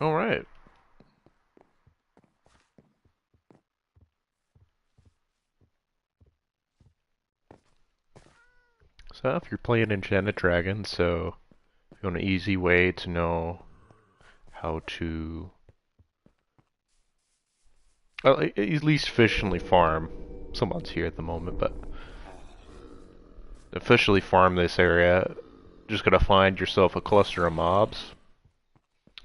Alright. So if you're playing Enchanted Dragon, so if you want an easy way to know how to at least efficiently farm. Someone's here at the moment, but officially farm this area, just gotta find yourself a cluster of mobs.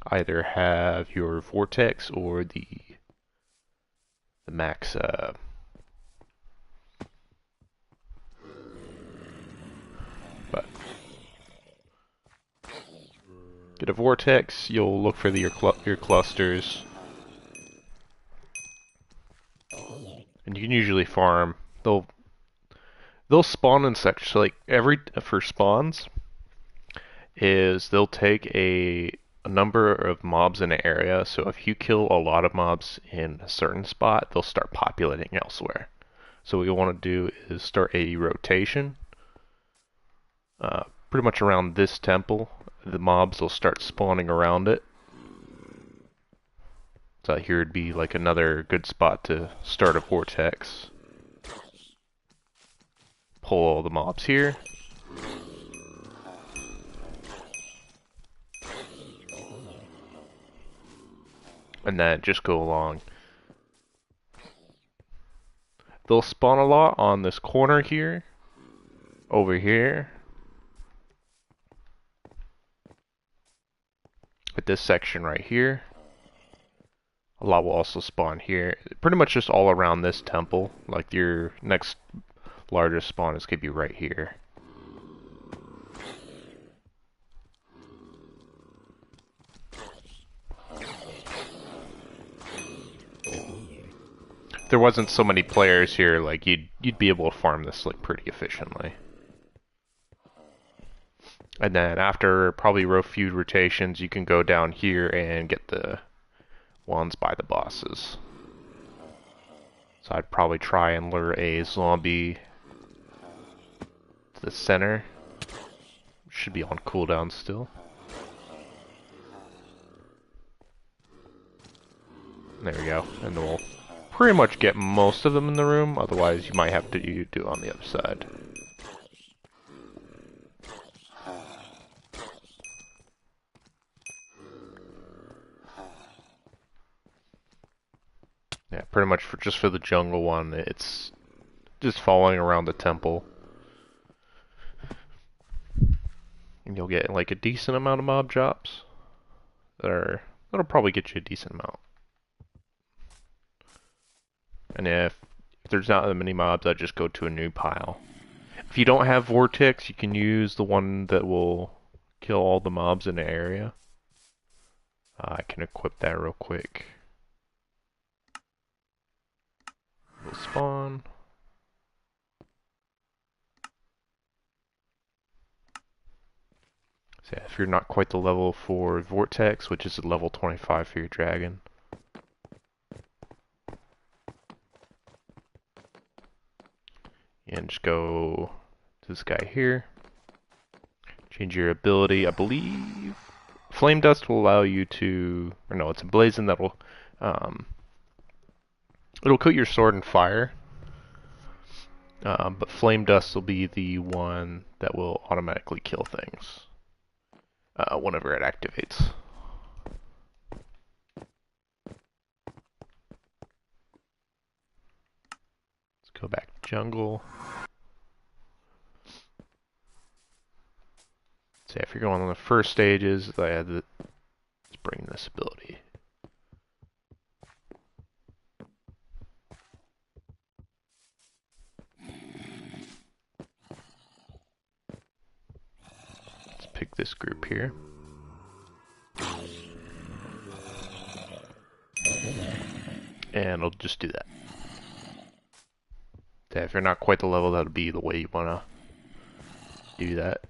Either have your vortex or the max but get a vortex, you'll look for your clusters, and you can usually farm. They'll spawn in sections. So like every for spawns is they'll take a number of mobs in an area. So if you kill a lot of mobs in a certain spot, they'll start populating elsewhere. So what you want to do is start a rotation, pretty much around this temple. The mobs will start spawning around it. So here would be like another good spot to start a vortex. Pull all the mobs here. And then just go along. They'll spawn a lot on this corner here, over here, at this section right here. A lot will also spawn here. Pretty much just all around this temple. Like your next largest spawn is gonna be right here. If there wasn't so many players here, like you'd be able to farm this like pretty efficiently. And then after probably a few rotations, you can go down here and get the ones by the bosses. So I'd probably try and lure a zombie to the center. Should be on cooldown still. There we go. And we'll pretty much get most of them in the room, otherwise you might have to do it on the other side. Yeah, pretty much just for the jungle one, it's just following around the temple. And you'll get like a decent amount of mob drops. That'll probably get you a decent amount. And if there's not that many mobs, I just go to a new pile. If you don't have Vortex, you can use the one that will kill all the mobs in the area. I can equip that real quick. We'll spawn. So yeah, if you're not quite the level for Vortex, which is a level 25 for your dragon, and just go to this guy here. Change your ability. I believe Flame Dust will allow you to, or no, it's a Blazon that'll, it'll coat your sword in fire. But Flame Dust will be the one that will automatically kill things whenever it activates. Let's go back to jungle. So if you're going on the first stages, I had to let's bring this ability. Let's pick this group here. And I'll just do that. So if you're not quite the level, that'll be the way you want to do that.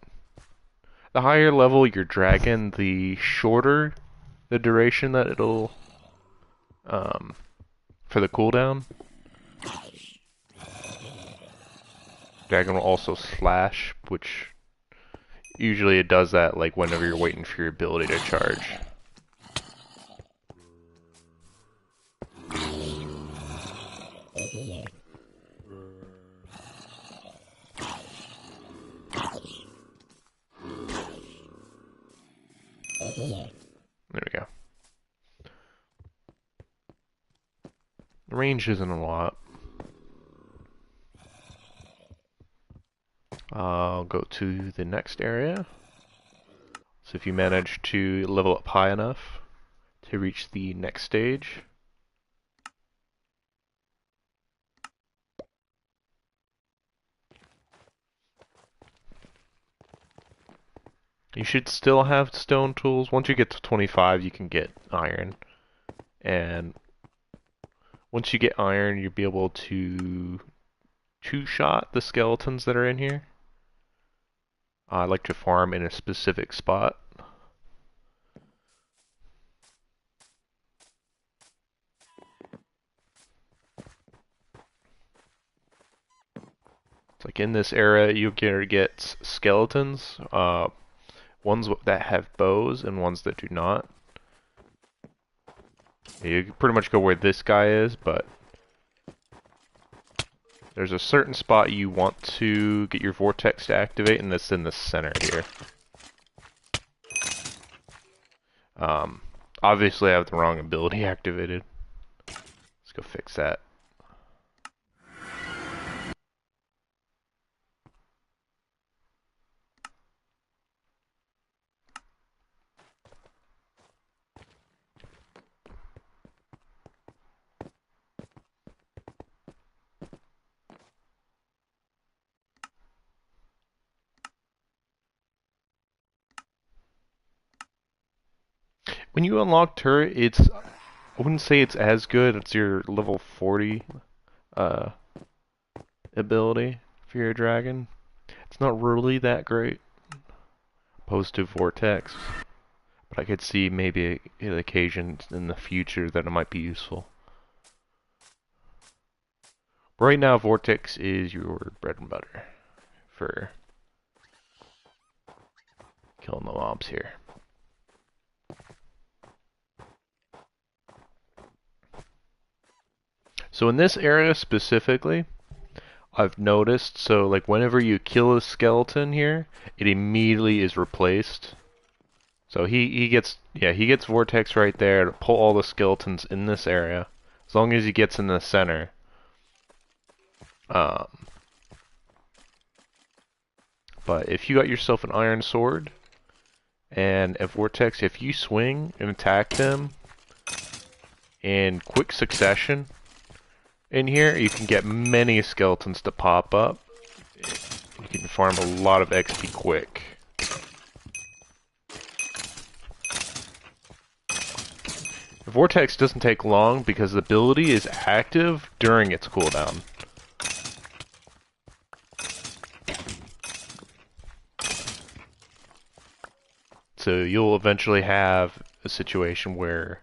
The higher level your dragon, the shorter the duration that it'll for the cooldown. Dragon will also slash, which usually it does that like whenever you're waiting for your ability to charge. There we go. The range isn't a lot. I'll go to the next area. So if you manage to level up high enough to reach the next stage, you should still have stone tools. Once you get to 25, you can get iron. And once you get iron, you'll be able to two-shot the skeletons that are in here. I like to farm in a specific spot. It's like in this area, you get skeletons. Ones that have bows and ones that do not. You can pretty much go where this guy is, but there's a certain spot you want to get your vortex to activate, and that's in the center here. Obviously I have the wrong ability activated. Let's go fix that. When you unlock turret, I wouldn't say it's as good. It's your level 40 uh, ability for your dragon. It's not really that great, opposed to vortex. But I could see maybe an occasion in the future that it might be useful. Right now, vortex is your bread and butter for killing the mobs here. So in this area specifically, I've noticed, so like whenever you kill a skeleton here, it immediately is replaced. So he gets vortex right there to pull all the skeletons in this area, as long as he gets in the center. But if you got yourself an iron sword and a vortex, if you swing and attack them in quick succession in here, you can get many skeletons to pop up. You can farm a lot of XP quick. The vortex doesn't take long because the ability is active during its cooldown. So you'll eventually have a situation where,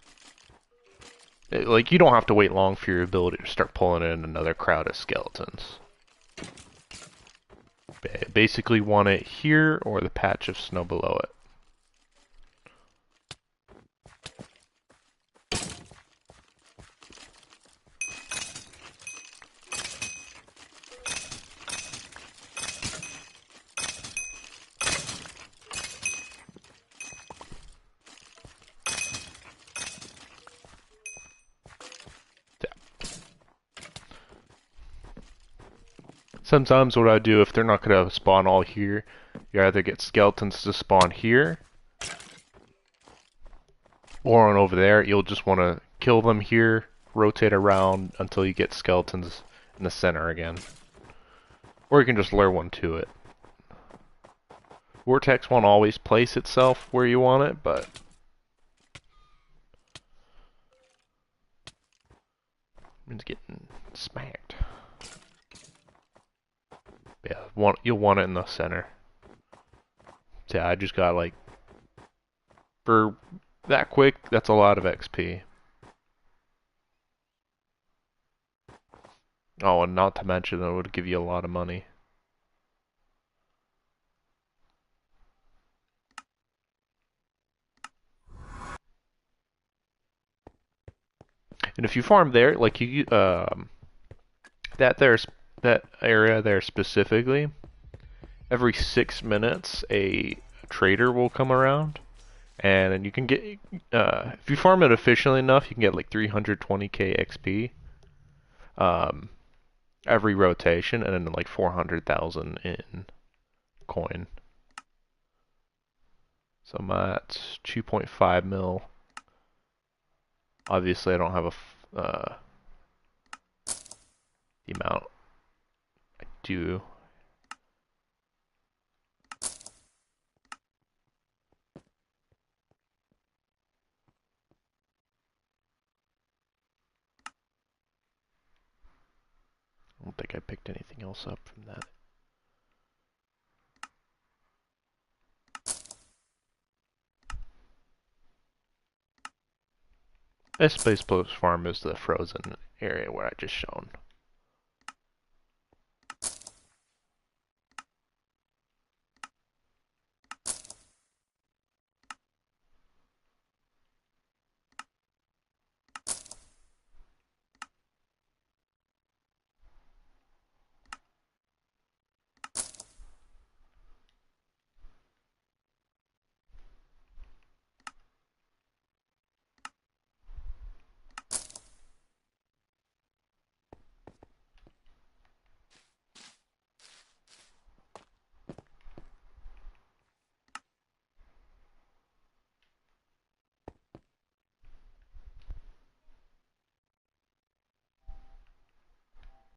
like, you don't have to wait long for your ability to start pulling in another crowd of skeletons. Basically want it here or the patch of snow below it. Sometimes what I do, if they're not going to spawn all here, you either get skeletons to spawn here, or on over there. You'll just want to kill them here, rotate around until you get skeletons in the center again. Or you can just lure one to it. Vortex won't always place itself where you want it, but it's getting smacked. Yeah, you'll want it in the center. So yeah, I just got like, for that quick, that's a lot of XP. Oh, and not to mention that it would give you a lot of money. And if you farm there, like you, that area there specifically, every 6 minutes a trader will come around And then you can get if you farm it efficiently enough, you can get like 320k XP um, every rotation, and then like 400,000 in coin. So I'm at 2.5 mil. Obviously, I don't have the amount I do. I don't think I picked anything else up from that. This Space Post Farm is the frozen area where I just shown.